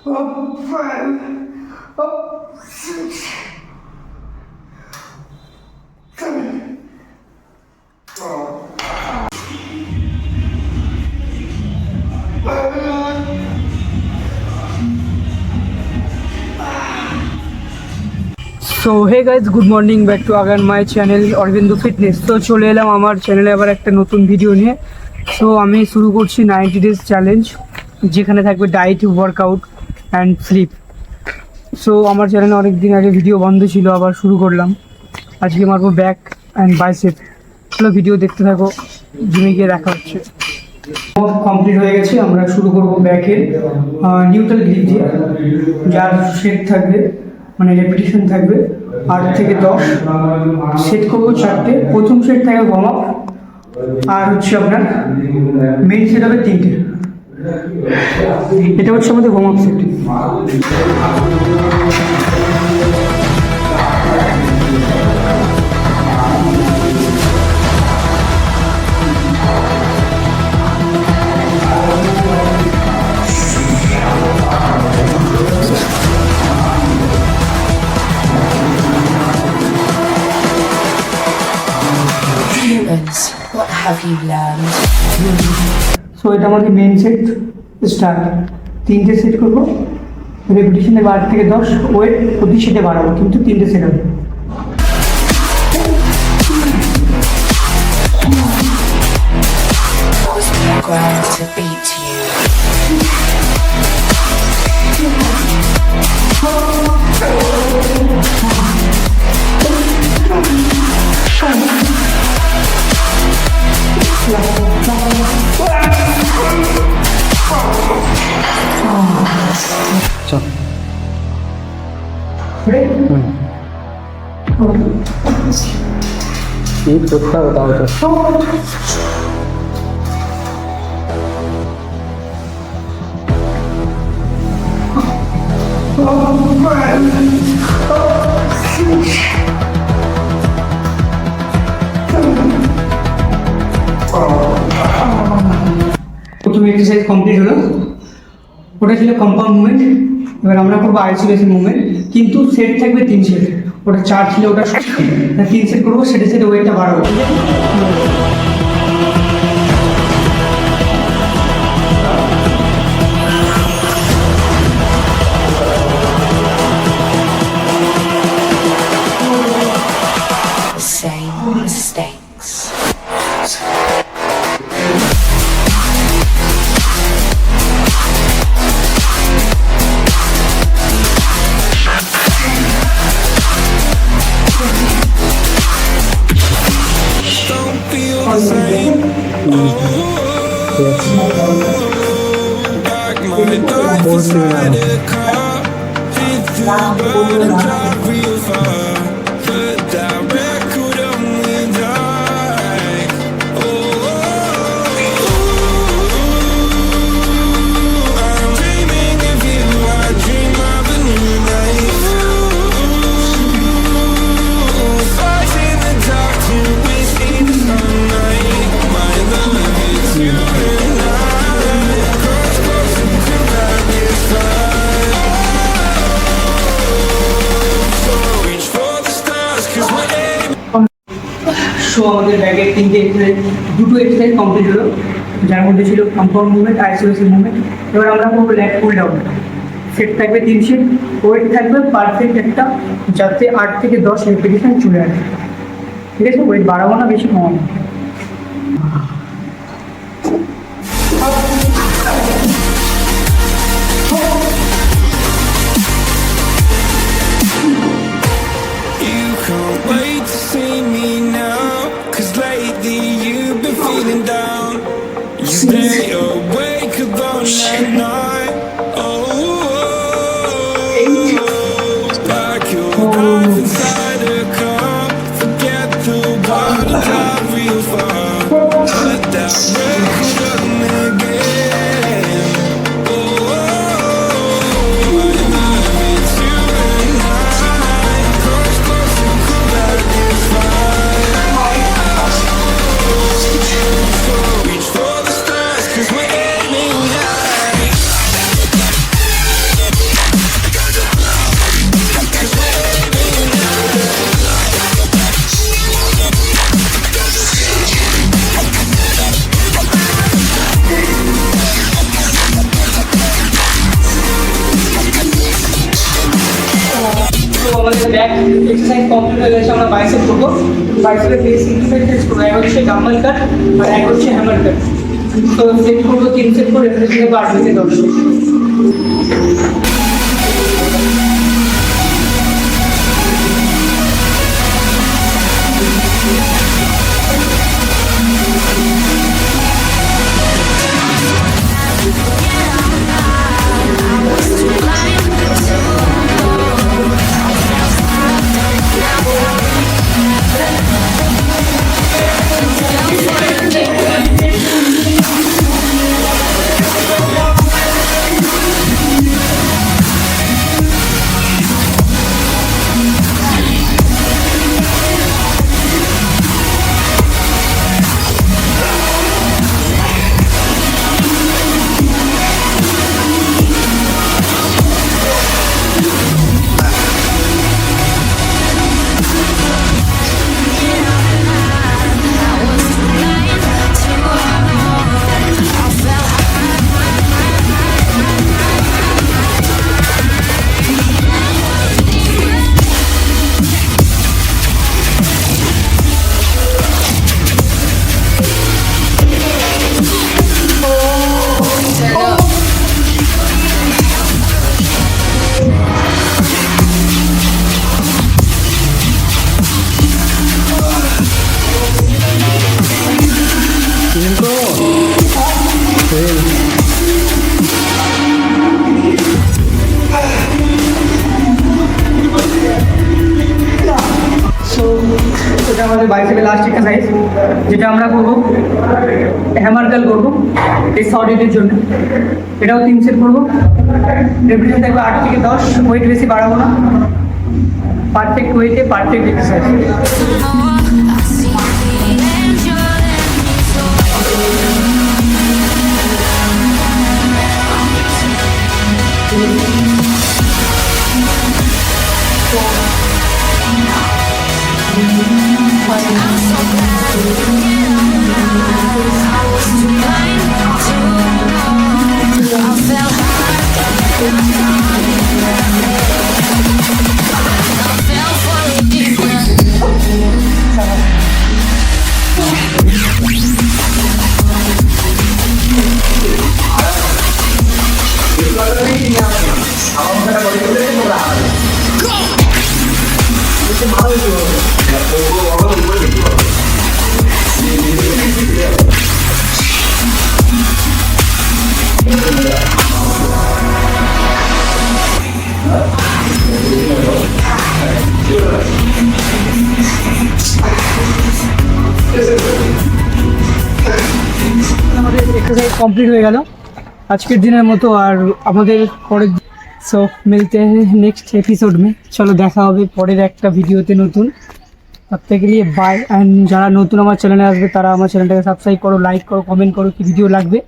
So hey guys, good morning, back to again my channel Arabindu fitness. তো চলে এলাম আমার চ্যানেলে আবার একটা নতুন ভিডিও নিয়ে। সো আমি শুরু করছি 90 ডেজ চ্যালেঞ্জ, যেখানে থাকবে diet, workout and sleep. So আমার চ্যানেলে অনেক দিন আগে ভিডিও বন্ধ ছিল, আবার শুরু করলাম। আজকে মারবো ব্যাক অ্যান্ড বাইসেপ। চলো ভিডিও দেখতে থাকো, জিমে গিয়ে দেখা হচ্ছে। কমপ্লিট হয়ে গেছে, আমরা শুরু করবো ব্যাকের নিউট্রাল গ্রিপ দিয়ে, যার সেট থাকবে, মানে রেপিটেশন থাকবে 8 থেকে 10। সেট করবো 4টে। প্রথম সেট থাকবে ওয়ার্ম আপ, আর হচ্ছে আপনার মেন সেট হবে 3টে। এটা হচ্ছে আমাদের warm up set. What have you learned? So এটা আমাদের মেন সেট স্টার্ট। 3টে সেট করবো, রেপিটেশনে 8 থেকে 10। ওয়েট প্রতি সেটে বাড়াবো, কিন্তু 3টে সেট হবে। Was programmed to beat you. ये कितना बताओ तो প্রথম এক্সারসাইজ কমপ্লিট হলো। ওটা ছিল কম্পাউন্ড মুভমেন্ট। এবার আমরা করবো আইসোলেশন মুভমেন্ট, কিন্তু সেট থাকবে 3 সেট। ওটা 4 ছিল, ওটা 3 সেট করবো। সেটে সেটে ওয়েটটা বাড়াবো। Same mistakes. সো আমাদের ব্যাগের 3টে এক্সারসাইজ, 2টো এক্সারসাইজ কমপ্লিট হলো, যার মধ্যে ছিল কম্পাউন্ড মুভমেন্ট, আইসোলেশন মুভমেন্ট। এবার আমরা করবো ল্যাগ পুল ডাউন। সেট থাকবে 3 সেট, ওয়েট থাকবে পারফেক্ট একটা, যাতে 8 থেকে 10 রেপিটেশন চলে আসে। ঠিক আছে, ওয়েট বাড়াবো না, বেশি কমাবো। Wait to see me now, 'cause lately you've been feeling down. You stay awake alone at night. Like your life inside a cup. Forget the world and drive real far. Let that record on again. My love, it's you and I. Close, close and cool like this fire. So reach for the stars, 'cause we're aiming high. Back exercise complete হয়ে গেছে, আমরা bicep করবো। বাইসেপের base exercise করবো, এক হচ্ছে dumbbell কাট আর এক হচ্ছে hammer কাট। তো সেট করবো 3 সেট করে, রেখে দেবো 8 থেকে 10 সেট। এটা আমাদের বাইসেপের লাস্ট এক্সারসাইজ, যেটা আমরা করবো হ্যামার কার্ল করবো এই শর্ট হিটের জন্য। এটাও 3 সেট করবো, রেপিটেশন থাকবে 8 থেকে 10, ওয়েট বেশি বাড়াবো না, পারফেক্ট ওয়েটে পারফেক্ট এক্সারসাইজ। আমাদের এক্সারসাইজ কমপ্লিট হয়ে গেল আজকের দিনের মতো। আর আমাদের পরের সো মিলতে हैं নেক্সট এপিসোড में। চলো দেখা হবে পরের একটা ভিডিওতে নতুন। তব তক के लिए बाय। অ্যান্ড যারা নতুন আমার চ্যানেলে আসবে তারা আমার চ্যানেলটাকে সাবস্ক্রাইব করো, লাইক করো, কমেন্ট করো কি ভিডিও লাগবে।